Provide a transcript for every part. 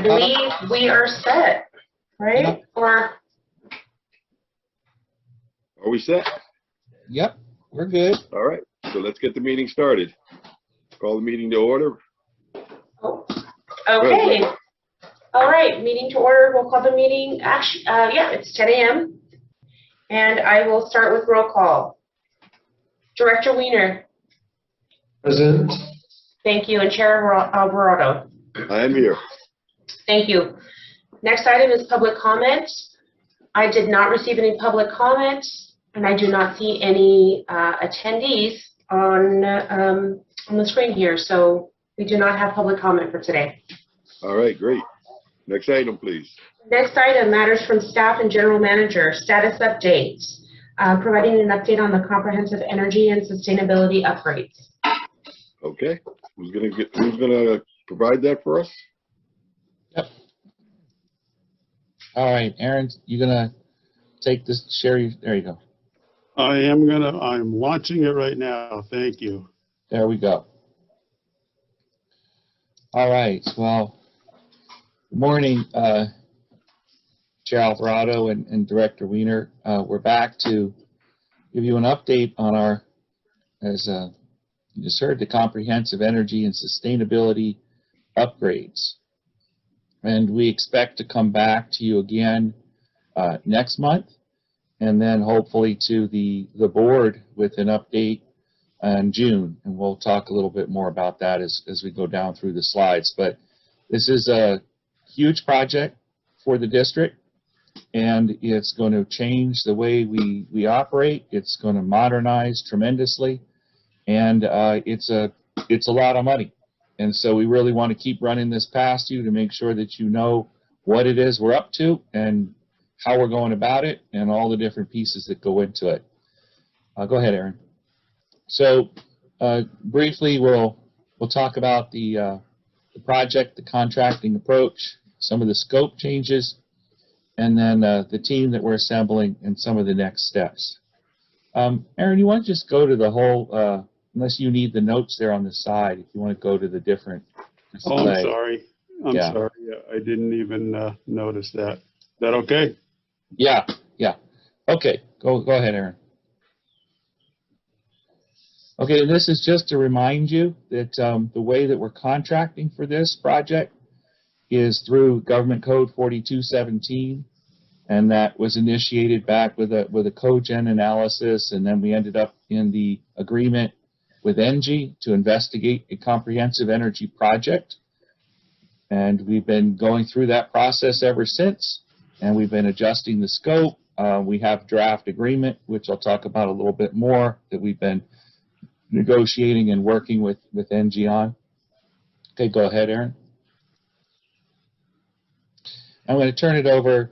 I believe we are set, right? Yep. Or Are we set? Yep, we're good. All right, so let's get the meeting started. Call the meeting to order. oh, okay. All right, meeting to order. We'll call the meeting. Actually, yeah, it's 10 a.m. And I will start with roll call. Director Wiener. Present. Thank you. And Chair Alvarado. I am here. Thank you. Next item is public comment. I did not receive any public comment, and I do not see any attendees on the screen here, so we do not have public comment for today. All right, great. Next item, please. Next item, matters from staff and general manager, status updates, providing an update on the comprehensive energy and sustainability upgrades. Okay, who's gonna provide that for us? Yep. All right, Aaron, you gonna take this, share, there you go. I'm launching it right now. Thank you. There we go. All right, well, good morning, Chair Alvarado and Director Wiener. We're back to give you an update on our, as you just heard, the comprehensive energy and sustainability upgrades. And we expect to come back to you again next month, and then hopefully to the board with an update in June. And we'll talk a little bit more about that as we go down through the slides. But this is a huge project for the district, and it's going to change the way we operate. It's going to modernize tremendously, and it's a lot of money. And so we really want to keep running this past you to make sure that you know what it is we're up to and how we're going about it and all the different pieces that go into it. Go ahead, Aaron. So briefly, we'll talk about the project, the contracting approach, some of the scope changes, and then the team that we're assembling and some of the next steps. Aaron, you want to just go to the whole, unless you need the notes there on the side, if you want to go to the different display. Oh, I'm sorry. I'm Yeah. sorry. I didn't even notice that. Is that okay? Yeah. Okay, go ahead, Aaron. Okay, and this is just to remind you that the way that we're contracting for this project is through Government Code 4217, and that was initiated back with a cogen analysis, and then we ended up in the agreement with ENGIE to investigate a comprehensive energy project. And we've been going through that process ever since, and we've been adjusting the scope. We have draft agreement, which I'll talk about a little bit more, that we've been negotiating and working with ENGIE on. Okay, go ahead, Aaron. I'm going to turn it over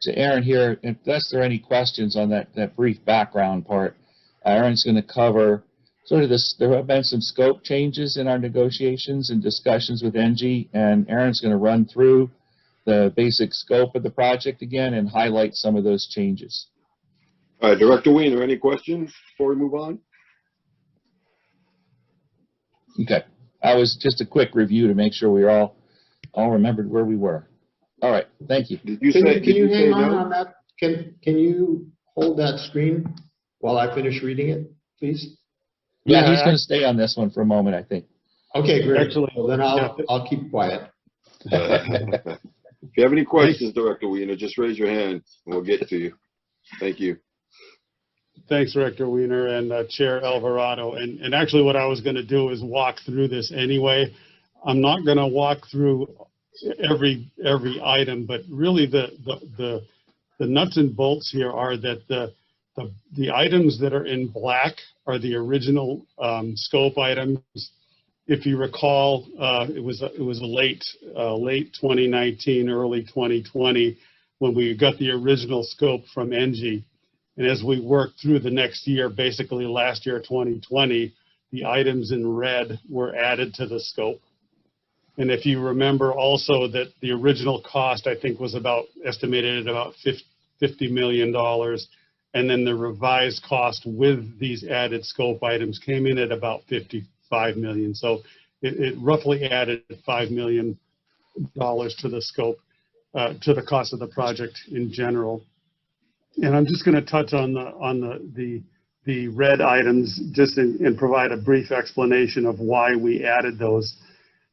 to Aaron here. Unless there are any questions on that brief background part, Aaron's going to cover sort of this. There have been some scope changes in our negotiations and discussions with ENGIE, and Aaron's going to run through the basic scope of the project again and highlight some of those changes. All right, Director Wiener, any questions before we move on? Okay, that was just a quick review to make sure we all remembered where we were. All right, thank you. Did you Can say you hang no? on that? Can you hold that screen while I finish reading it, please? Yeah, Yeah, he's going to stay on this one for a moment, I think. Okay, great. Actually, Well, then I'll keep quiet. If you have any questions, Director Wiener, just raise your hand and we'll get to you. Thank you. Thanks, Director Wiener and Chair Alvarado. And actually what I was going to do is walk through this anyway. I'm not going to walk through every item, but really the nuts and bolts here are that the items that are in black are the original scope items. If you recall, it was a late 2019, early 2020 when we got the original scope from ENGIE. And as we worked through the next year, basically last year, 2020, the items in red were added to the scope. And if you remember also that the original cost, I think, was estimated at about $50 million. And then the revised cost with these added scope items came in at about $55 million. So it roughly added $5 million dollars to the scope, to the cost of the project in general. And I'm just going to touch on the red items just and provide a brief explanation of why we added those.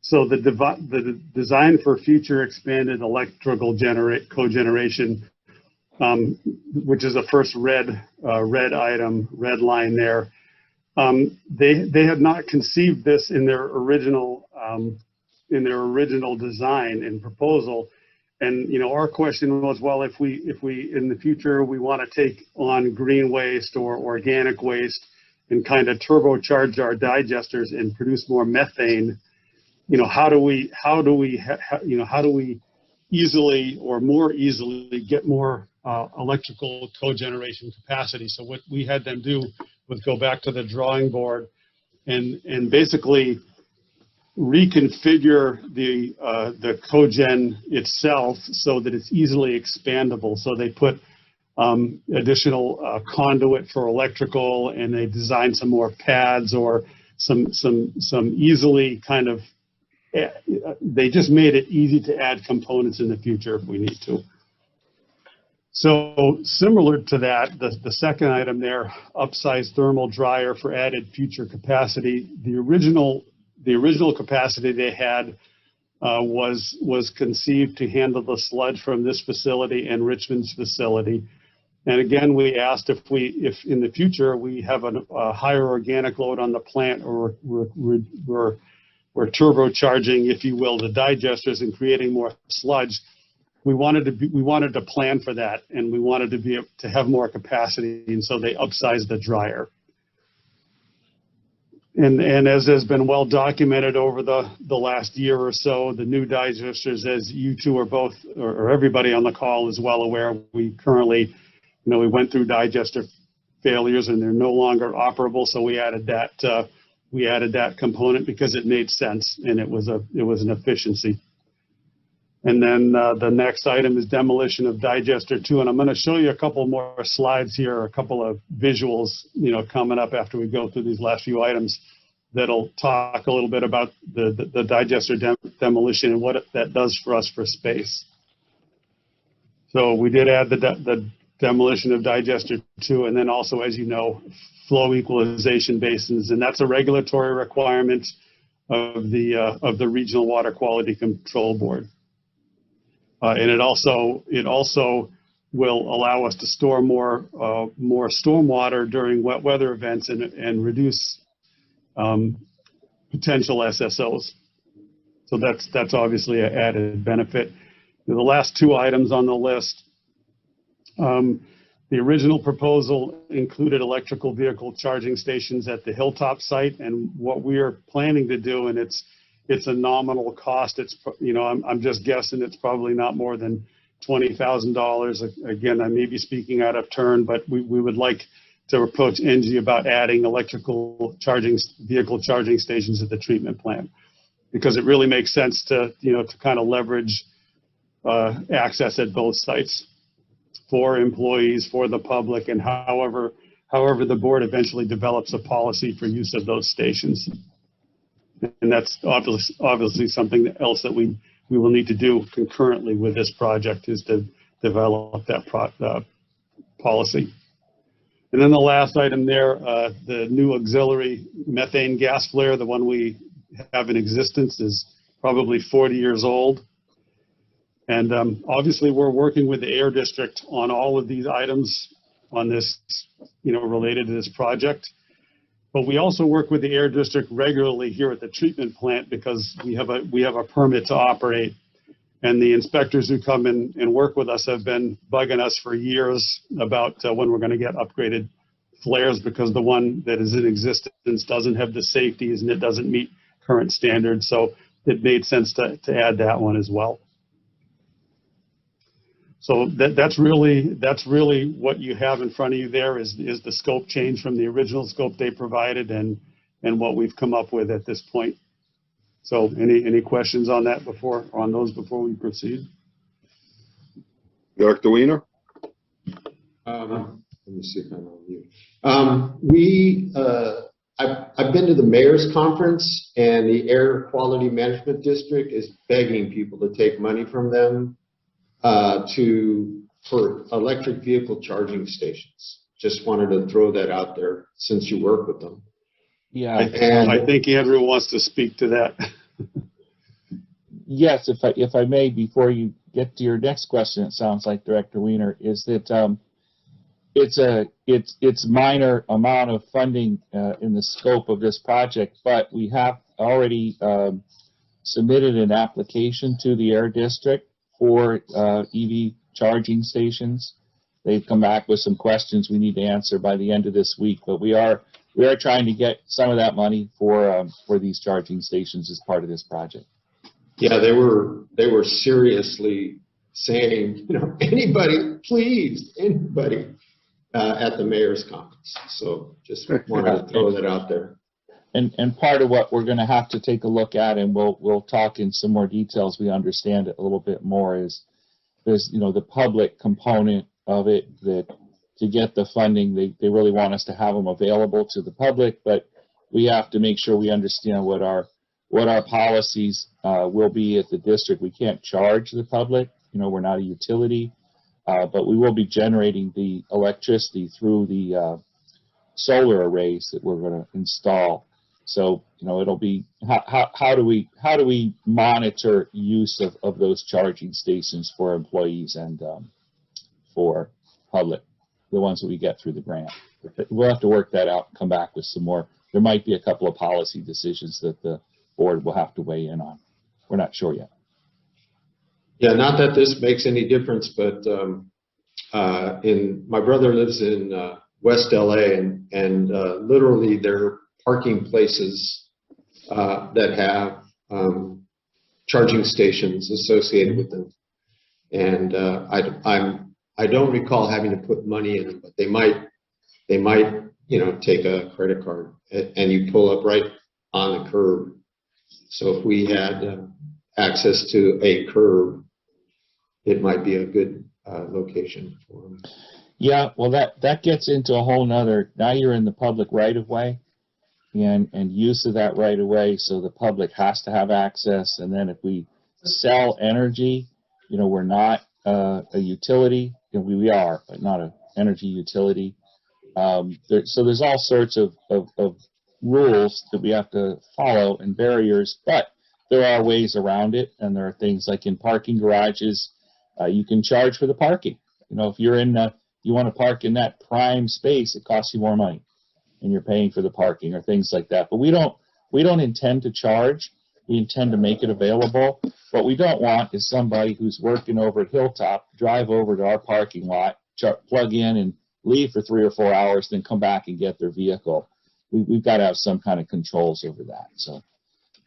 So the design for future expanded electrical cogeneration, which is the first red item, red line there. They had not conceived this in their original design and proposal. And, you know, our question was, well, if we in the future we want to take on green waste or organic waste and kind of turbocharge our digesters and produce more methane, you know, how do we easily or more easily get more electrical cogeneration capacity? So what we had them do was go back to the drawing board and basically reconfigure the cogen itself so that it's easily expandable. So they put additional conduit for electrical, and they designed some more pads or some easily kind of. They just made it easy to add components in the future if we need to. So similar to that, the second item there, upsized thermal dryer for added future capacity. The original capacity they had was conceived to handle the sludge from this facility and Richmond's facility. And again, we asked if in the future we have a higher organic load on the plant, or we're turbocharging, if you will, the digesters and creating more sludge. We wanted to plan for that, and we wanted to have more capacity, and so they upsized the dryer. And as has been well documented over the last year or so, the new digesters, as you two are both, or everybody on the call is well aware, we currently, you know, we went through digester failures and they're no longer operable. So we added that component because it made sense and it was an efficiency. And then the next item is demolition of digester 2. And I'm going to show you a couple more slides here, a couple of visuals, you know, coming up after we go through these last few items that'll talk a little bit about the digester demolition and what that does for us for space. So we did add the demolition of digester 2, and then also, as you know, flow equalization basins, and that's a regulatory requirement of the Regional Water Quality Control Board. And it also will allow us to store more stormwater during wet weather events and reduce potential SSOs. So that's obviously an added benefit. The last two items on the list, the original proposal included electrical vehicle charging stations at the Hilltop site, and what we are planning to do, and it's a nominal cost. It's, you know, I'm just guessing it's probably not more than $20,000. Again, I may be speaking out of turn, but we would like to approach ENGIE about adding electrical vehicle charging stations at the treatment plant, because it really makes sense to kind of leverage access at both sites for employees, for the public, and however the board eventually develops a policy for use of those stations. And that's obviously something else that we will need to do concurrently with this project, is to develop that policy. And then the last item there, the new auxiliary methane gas flare, the one we have in existence, is probably 40 years old. And obviously we're working with the Air District on all of these items on this, related to this project. But we also work with the Air District regularly here at the treatment plant, because we have a permit to operate. And the inspectors who come in and work with us have been bugging us for years about when we're going to get upgraded flares, because the one that is in existence doesn't have the safeties and it doesn't meet current standards. So it made sense to add that one as well. So that's really what you have in front of you there is the scope change from the original scope they provided and what we've come up with at this point. So any questions on that before we proceed? Dr. Weiner? Let me see if I'm on mute. We I've been to the mayor's conference, and the Air Quality Management District is begging people to take money from them for electric vehicle charging stations. Just wanted to throw that out there since you work with them. Yeah. I think Andrew wants to speak to that. Yes, if I may, before you get to your next question, it sounds like, Director Weiner, is that it's minor amount of funding in the scope of this project, but we have already submitted an application to the Air District for EV charging stations. They've come back with some questions we need to answer by the end of this week, but we are trying to get some of that money for these charging stations as part of this project. Yeah, they were seriously saying, anybody, please, anybody, at the mayor's conference. So just wanted to throw that out there. And part of what we're going to have to take a look at, and we'll talk in some more details, we understand it a little bit more, is there's the public component of it, that to get the funding, they really want us to have them available to the public, but we have to make sure we understand what our policies will be at the district. We can't charge the public, we're not a utility, but we will be generating the electricity through the solar arrays that we're going to install. So, it'll be how do we monitor use of those charging stations for employees and for public, the ones that we get through the grant. We'll have to work that out and come back with some more. There might be a couple of policy decisions that the board will have to weigh in on. We're not sure yet. Yeah, not that this makes any difference, but my brother lives in West LA, and literally there are parking places that have charging stations associated with them. And I don't recall having to put money in them, but they might take a credit card, and you pull up right on the curb. So if we had access to a curb, it might be a good location for them. Yeah, well, that gets into a whole nother, now you're in the public right of way and use of that right of way, so the public has to have access. And then if we sell energy, we're not a utility. We are, but not an energy utility. So there's all sorts of rules that we have to follow and barriers, but there are ways around it. And there are things like in parking garages, you can charge for the parking. If you're you want to park in that prime space, it costs you more money, and you're paying for the parking or things like that. But we don't intend to charge. We intend to make it available. What we don't want is somebody who's working over at Hilltop drive over to our parking lot, plug in and leave for 3 or 4 hours, then come back and get their vehicle. We've got to have some kind of controls over that. So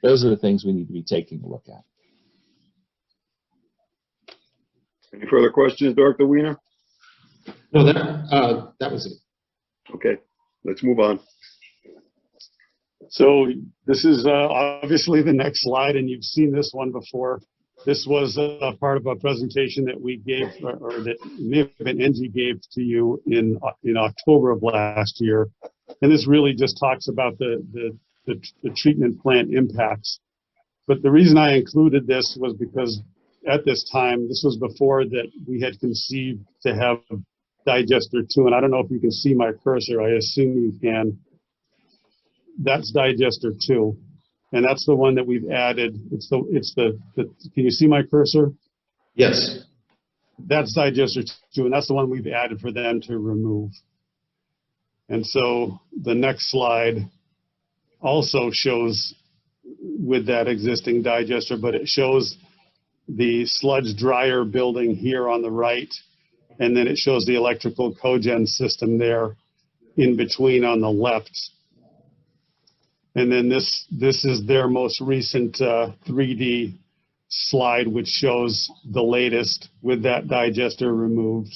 those are the things we need to be taking a look at. Any further questions, Director Weiner? No, that was it. Okay, let's move on. So this is obviously the next slide, and you've seen this one before. This was a part of a presentation that we gave, or that may have been NG gave to you in October of last year. And this really just talks about the treatment plant impacts. But the reason I included this was because at this time, this was before that we had conceived to have digester 2. And I don't know if you can see my cursor. I assume you can. That's digester 2. And that's the one that we've added. Can you see my cursor? Yes. That's digester 2, and that's the one we've added for them to remove. And so the next slide also shows with that existing digester, but it shows the sludge dryer building here on the right, and then it shows the electrical cogen system there in between on the left. And then this is their most recent 3D slide, which shows the latest with that digester removed.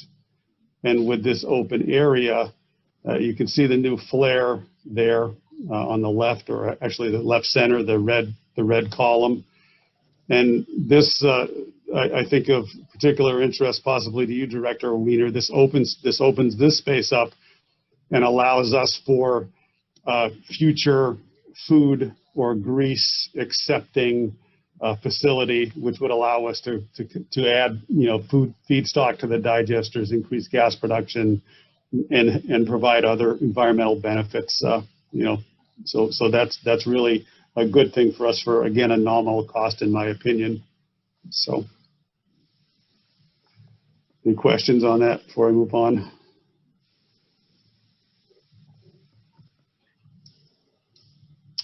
And with this open area, you can see the new flare there on the left, or actually the left center, the red column. And this, I think, of particular interest possibly to you, Director Weiner. This opens this space up and allows us for future food or grease accepting facility, which would allow us to add, food feedstock to the digesters, increase gas production, and provide other environmental benefits. So that's really a good thing for us for, again, a nominal cost, in my opinion. So, any questions on that before I move on?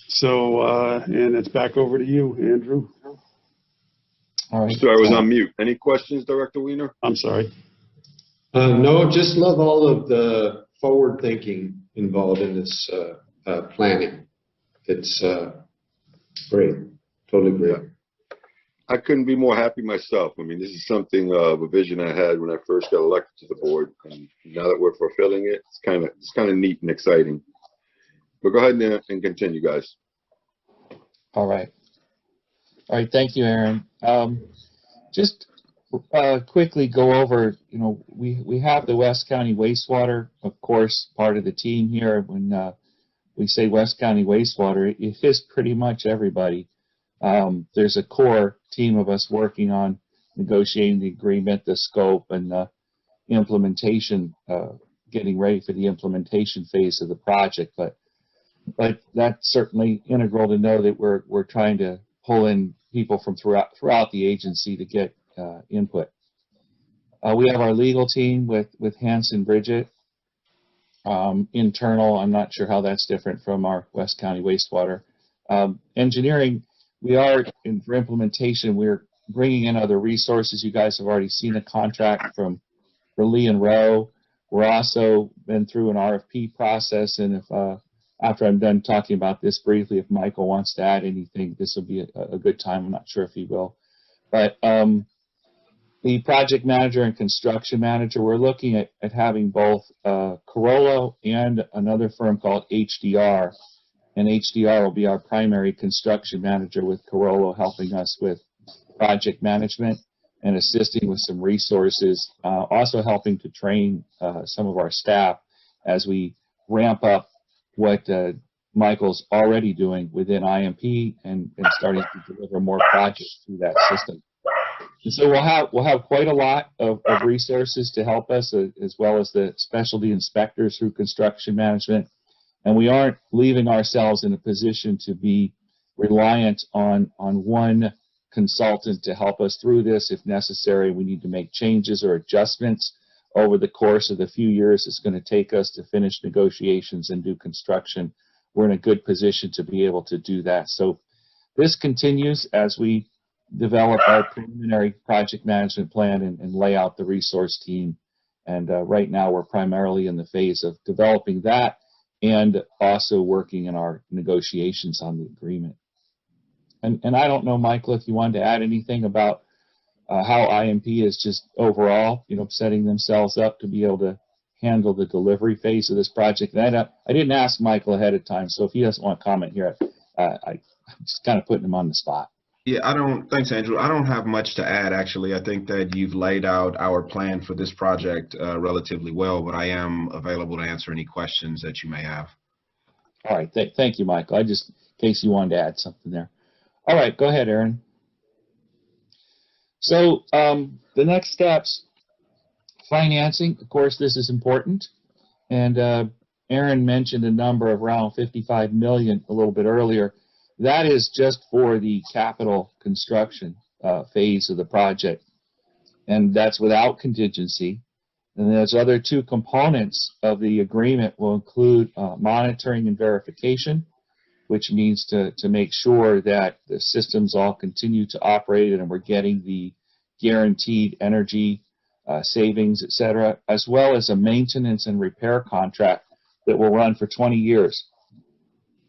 So, and it's back over to you, Andrew. All right. Sorry, I was on mute. Any questions, Director Weiner? I'm sorry. No, just love all of the forward thinking involved in this planning. It's great. Totally great. I couldn't be more happy myself. I mean, this is something of a vision I had when I first got elected to the board, and now that we're fulfilling it, it's kind of neat and exciting. But go ahead and continue, guys. All right. Thank you, Aaron. Just quickly go over, we have the West County Wastewater, of course, part of the team here. When we say West County Wastewater, it is pretty much everybody. There's a core team of us working on negotiating the agreement, the scope, and the implementation, getting ready for the implementation phase of the project. But that's certainly integral to know that we're trying to pull in people from throughout the agency to get input. We have our legal team with Hanson Bridget. Internal, I'm not sure how that's different from our West County Wastewater. Engineering, for implementation, we're bringing in other resources. You guys have already seen a contract for Lee and Rowe. We're also been through an RFP process, and if after I'm done talking about this briefly, if Michael wants to add anything, this will be a good time. I'm not sure if he will. But the project manager and construction manager, we're looking at having both Carollo and another firm called HDR. And HDR will be our primary construction manager, with Carollo helping us with project management and assisting with some resources, also helping to train some of our staff as we ramp up what Michael's already doing within IMP and starting to deliver more projects through that system. And so we'll have quite a lot of resources to help us, as well as the specialty inspectors through construction management. And we aren't leaving ourselves in a position to be reliant on one consultant to help us through this. If necessary, we need to make changes or adjustments over the course of the few years it's going to take us to finish negotiations and do construction. We're in a good position to be able to do that. So this continues as we develop our preliminary project management plan and lay out the resource team. And right now we're primarily in the phase of developing that and also working in our negotiations on the agreement. And I don't know, Michael, if you wanted to add anything about how IMP is just overall, setting themselves up to be able to handle the delivery phase of this project. And I didn't ask Michael ahead of time, so if he doesn't want to comment here, I'm just kind of putting him on the spot. Yeah, thanks, Andrew. I don't have much to add, actually. I think that you've laid out our plan for this project relatively well, but I am available to answer any questions that you may have. All right. Thank you, Michael. In case you wanted to add something there. All right. Go ahead, Aaron. So the next steps, financing. Of course, this is important. And Aaron mentioned a number of around $55 million a little bit earlier. That is just for the capital construction phase of the project, and that's without contingency. And those other two components of the agreement will include monitoring and verification, which means to make sure that the systems all continue to operate and we're getting the guaranteed energy savings, et cetera, as well as a maintenance and repair contract that will run for 20 years.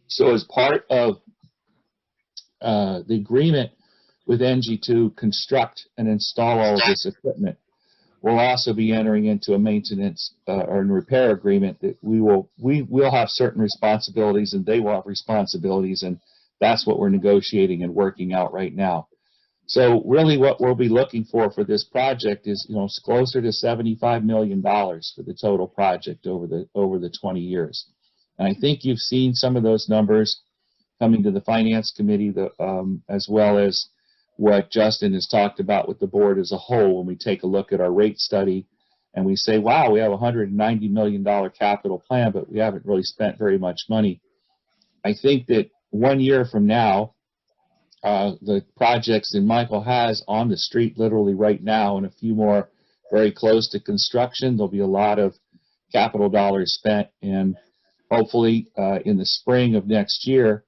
So as part of the agreement with ENGIE to construct and install all of this equipment, we'll also be entering into a maintenance or repair agreement that we'll have certain responsibilities and they will have responsibilities, and that's what we're negotiating and working out right now. So really what we'll be looking for this project is, it's closer to $75 million for the total project over the 20 years. And I think you've seen some of those numbers coming to the Finance Committee, as well as what Justin has talked about with the board as a whole when we take a look at our rate study and we say, wow, we have a $190 million capital plan, but we haven't really spent very much money. I think that 1 year from now, the projects that Michael has on the street literally right now and a few more very close to construction, there'll be a lot of capital dollars spent, and hopefully in the spring of next year,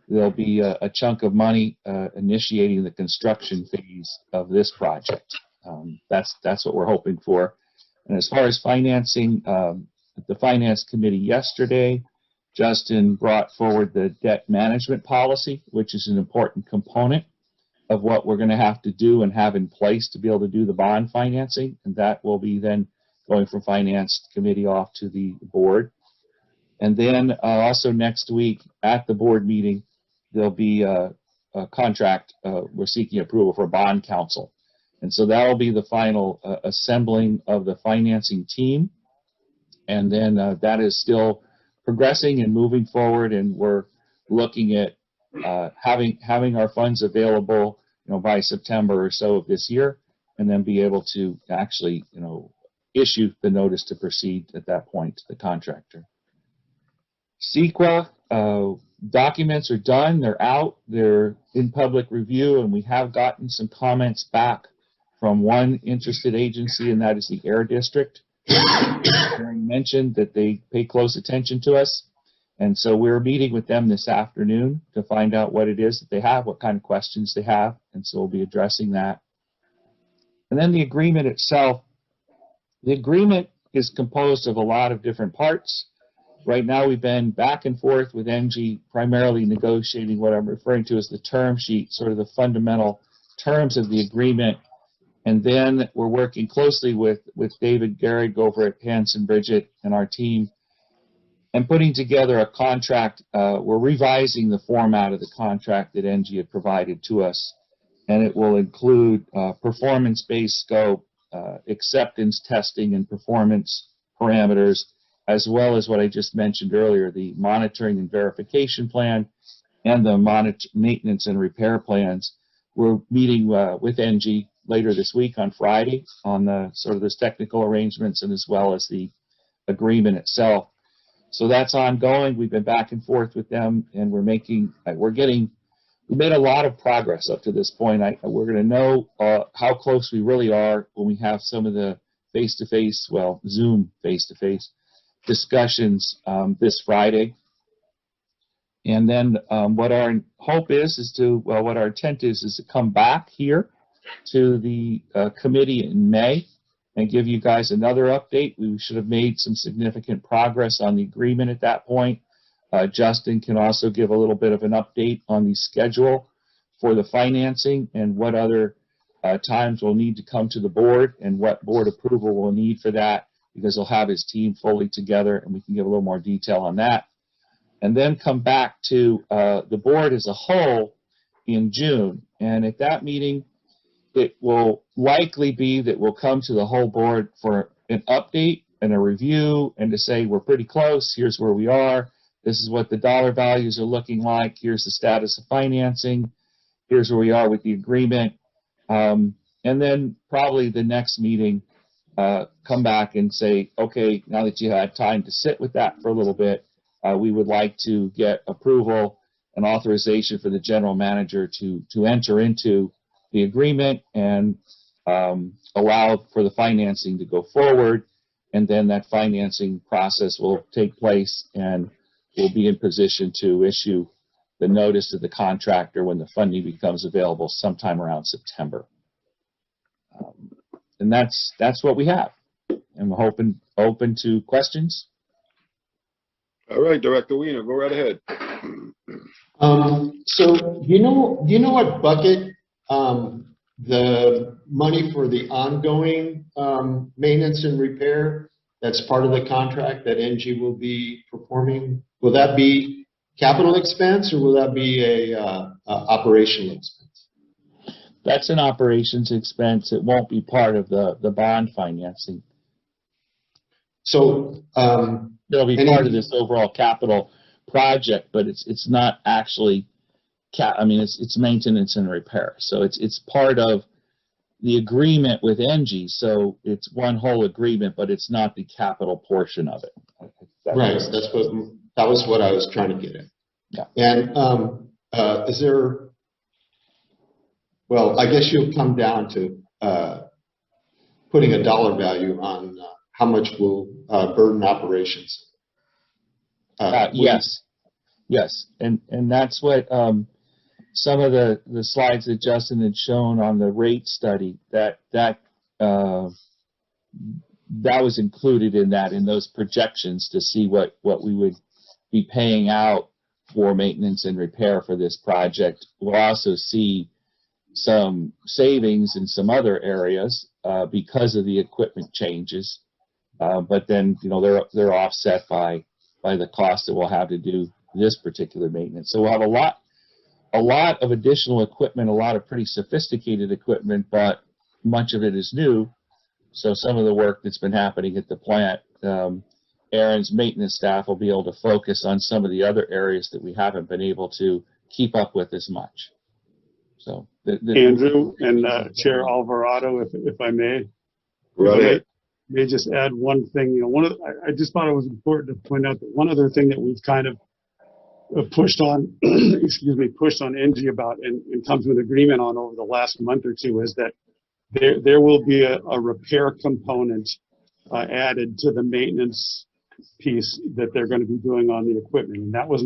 there'll be a chunk of money initiating the construction phase of this project. That's what we're hoping for. And as far as financing, at the Finance Committee yesterday, Justin brought forward the debt management policy, which is an important component of what we're going to have to do and have in place to be able to do the bond financing. And that will be then going from Finance Committee off to the board. And then also next week at the board meeting, there'll be a contract. We're seeking approval for a bond council. And so that'll be the final assembling of the financing team. And then that is still progressing and moving forward. And we're looking at having our funds available, by September or so of this year, and then be able to actually, issue the notice to proceed at that point to the contractor. CEQA documents are done, they're out, they're in public review, and we have gotten some comments back from one interested agency, and that is the Air District. Karen mentioned that they pay close attention to us, and so we're meeting with them this afternoon to find out what it is that they have, what kind of questions they have, and so we'll be addressing that. And then the agreement itself. The agreement is composed of a lot of different parts. Right now we've been back and forth with ENGIE, primarily negotiating what I'm referring to as the term sheet, sort of the fundamental terms of the agreement. And then we're working closely with David Gehrig over at Hanson Bridget and our team and putting together a contract. We're revising the format of the contract that ENGIE had provided to us, and it will include performance-based scope, acceptance testing and performance parameters, as well as what I just mentioned earlier, the monitoring and verification plan and the maintenance and repair plans. We're meeting with ENGIE later this week on Friday on the sort of those technical arrangements and as well as the agreement itself. So that's ongoing. We've been back and forth with them, and we made a lot of progress up to this point. We're going to know how close we really are when we have some of the face-to-face, Zoom face-to-face discussions this Friday. And then what our hope is what our intent is to come back here to the committee in May and give you guys another update. We should have made some significant progress on the agreement at that point. Justin can also give a little bit of an update on the schedule for the financing and what other times we'll need to come to the board and what board approval we'll need for that, because he'll have his team fully together and we can give a little more detail on that. And then come back to the board as a whole in June. And at that meeting, it will likely be that we'll come to the whole board for an update and a review and to say we're pretty close, here's where we are. This is what the dollar values are looking like. Here's the status of financing. Here's where we are with the agreement. And then probably the next meeting, come back and say, okay, now that you had time to sit with that for a little bit, we would like to get approval and authorization for the general manager to enter into the agreement and allow for the financing to go forward. And then that financing process will take place and we'll be in position to issue the notice to the contractor when the funding becomes available sometime around September. And that's what we have. And we're open to questions. All right, Director Weiner, go right ahead. So do you know what bucket the money for the ongoing maintenance and repair that's part of the contract that ENGIE will be performing? Will that be capital expense or will that be a operational expense? That's an operations expense. It won't be part of the bond financing. So It'll be Any- part of this overall capital project, but it's not actually I mean, it's maintenance and repair. So it's part of the agreement with Engie. So it's one whole agreement, but it's not the capital portion of it. Right, that was what I was trying to get at. Yeah. And is there, well, I guess you'll come down to putting a dollar value on how much will burden operations. Yes, and that's what some of the slides that Justin had shown on the rate study that was included in those projections to see what we would be paying out for maintenance and repair for this project. We'll also see some savings in some other areas because of the equipment changes, but then they're offset by the cost that we'll have to do this particular maintenance. So we'll have a lot of additional equipment, a lot of pretty sophisticated equipment, but much of it is new. So some of the work that's been happening at the plant, Aaron's maintenance staff will be able to focus on some of the other areas that we haven't been able to keep up with as much. So Andrew and Chair Alvarado, if I may. Right ahead. May just add one thing. I just thought it was important to point out that one other thing that we've kind of pushed on, pushed on Engie about and come to an agreement on over the last month or two is that there will be a repair component added to the maintenance piece that they're going to be doing on the equipment, and that was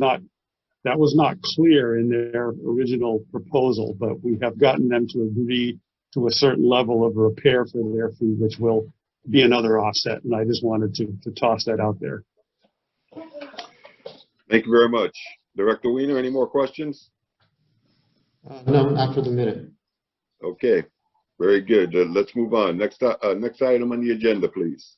not clear in their original proposal, but we have gotten them to agree to a certain level of repair for their fee, which will be another offset, and I just wanted to toss that out there. Thank you very much. Director Weiner, any more questions? No, not for the minute. Okay, very good. Let's move on. Next item on the agenda, please.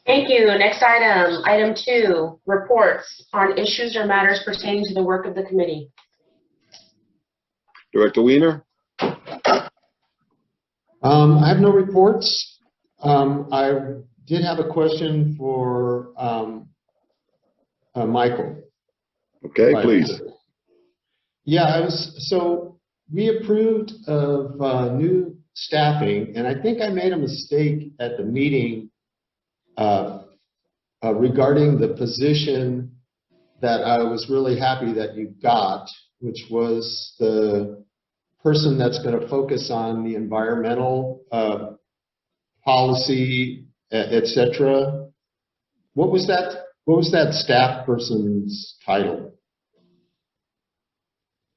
Thank you. Next item, item 2, reports on issues or matters pertaining to the work of the committee. Director Weiner? I have no reports. I did have a question for Michael. Okay, please. Yeah, so we approved of new staffing, and I think I made a mistake at the meeting regarding the position that I was really happy that you got, which was the person that's going to focus on the environmental policy, et cetera. What was that staff person's title?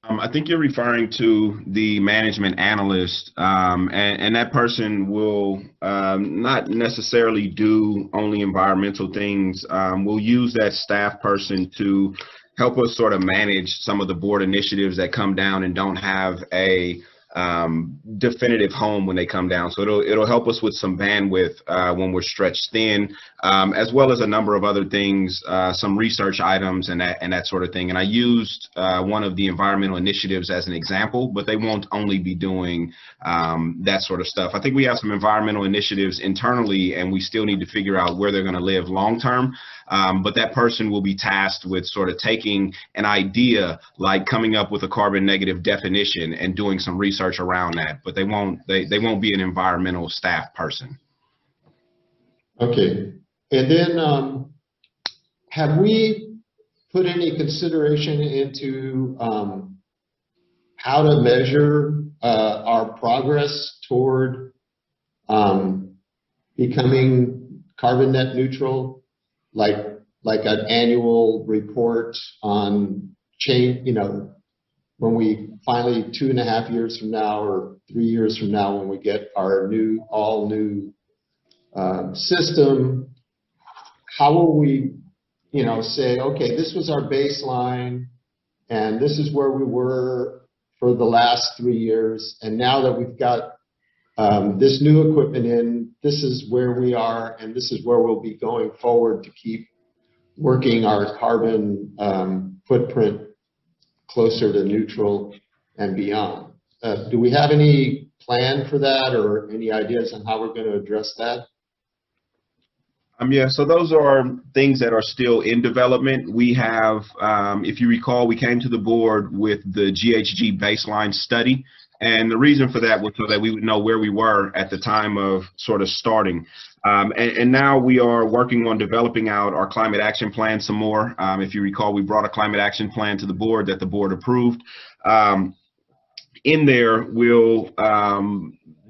I think you're referring to the management analyst, and that person will not necessarily do only environmental things. We'll use that staff person to help us sort of manage some of the board initiatives that come down and don't have a definitive home when they come down. So it'll help us with some bandwidth when we're stretched thin, as well as a number of other things, some research items and that sort of thing. And I used one of the environmental initiatives as an example, but they won't only be doing that sort of stuff. I think we have some environmental initiatives internally, and we still need to figure out where they're going to live long term. But that person will be tasked with sort of taking an idea, like coming up with a carbon negative definition and doing some research around that, but they won't be an environmental staff person. Okay. And then have we put any consideration into how to measure our progress toward becoming carbon net neutral, like an annual report on change, when we finally 2.5 years from now or 3 years from now, when we get our all new system, how will we, say, okay, this was our baseline and this is where we were for the last 3 years. And now that we've got this new equipment in, this is where we are and this is where we'll be going forward to keep working our carbon footprint closer to neutral and beyond. Do we have any plan for that or any ideas on how we're going to address that? Yeah, so those are things that are still in development. We have, if you recall, we came to the board with the GHG baseline study. And the reason for that was so that we would know where we were at the time of sort of starting. And now we are working on developing out our climate action plan some more. If you recall, we brought a climate action plan to the board that the board approved. In there, we'll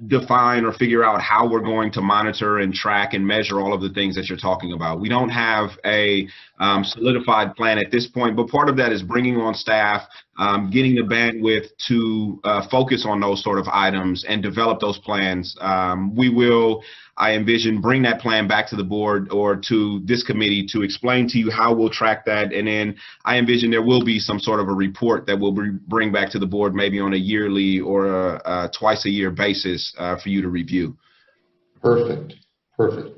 define or figure out how we're going to monitor and track and measure all of the things that you're talking about. We don't have a solidified plan at this point, but part of that is bringing on staff, getting the bandwidth to focus on those sort of items and develop those plans. We will, I envision, bring that plan back to the board or to this committee to explain to you how we'll track that. And then I envision there will be some sort of a report that we'll bring back to the board maybe on a yearly or a twice a year basis for you to review. Perfect. Perfect.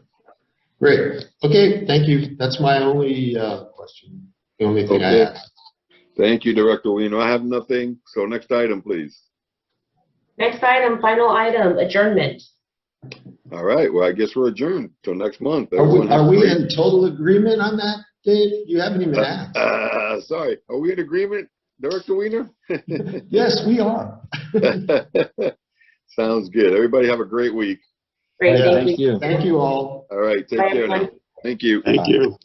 Great. Okay. Thank you. That's my only question. The only thing I have. Thank you, Director Wiener. I have nothing. So next item, please. Next item, final item, adjournment. All right. Well, I guess we're adjourned till next month. Are we in total agreement on that, Dave? You haven't even asked. Sorry. Are we in agreement, Director Wiener? Yes, we are. Sounds good. Everybody have a great week. Great, Yeah, thank you. Thank you all. All right. Take Bye, care now. everyone. Thank you. Thank you.